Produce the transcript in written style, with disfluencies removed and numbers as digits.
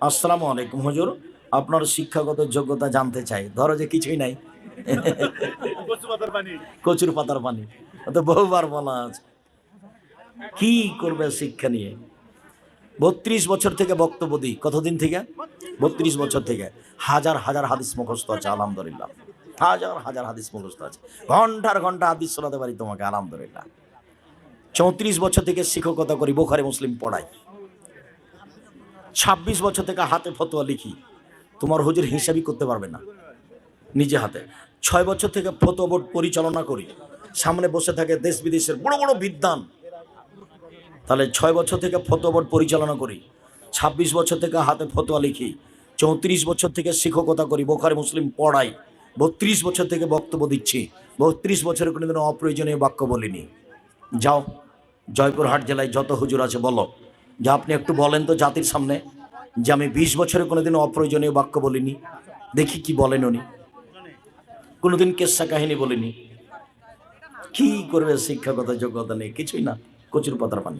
আসসালামু আলাইকুম হুজুর, আপনার শিক্ষাগত যোগ্যতা জানতে চাই। ধরো যে কিছুই নাই, কচুর পাতার পানি, তো বহুবার বলা আছে। কি করবে শিক্ষা নিয়ে? 32 বছর থেকে বক্তব্য দিই। কতদিন থেকে? 32 বছর থেকে। হাজার হাজার হাদিস মুখস্থ আছে, আলহামদুলিল্লাহ। হাজার হাজার হাদিস মুখস্থ আছে, ঘন্টার ঘন্টা হাদিস শোনাতে পারি তোমাকে, আলহামদুলিল্লাহ। 34 বছর থেকে শিক্ষকতা করি, বুখারী মুসলিম পড়াই। 26 বছর থেকে হাতে ফতোয়া লিখি, তোমার হুজুর হিসাবই করতে পারবে না, নিজে হাতে। 6 বছর থেকে ফতোয়া বোর্ড পরিচালনা করি, সামনে বসে থাকে দেশ বিদেশের বড় বড় বিদ্বান। তাহলে 6 বছর থেকে ফতোয়া বোর্ড পরিচালনা করি, 26 বছর থেকে হাতে ফতোয়া লিখি, 34 বছর থেকে শিক্ষকতা করি, বুখারী মুসলিম পড়াই, 32 বছর থেকে বক্তব্য দিচ্ছি, 32 বছরে কোনোদিনও অপ্রয়োজনীয় বাক্য বলিনি। যাও, জয়পুরহাট জেলায় যত হুজুর আছে বলো যে আপনি একটু বলেন তো জাতির সামনে যে আমি 20 বছরে কোনোদিনও অপ্রয়োজনীয় বাক্য বলিনি। দেখি কি বলেন উনি। কোনোদিন কেসা কাহিনী বলিনি। কি করবে শিক্ষাগত যোগ্যতা নেই, কিছুই না, কচুর পাতার পানি।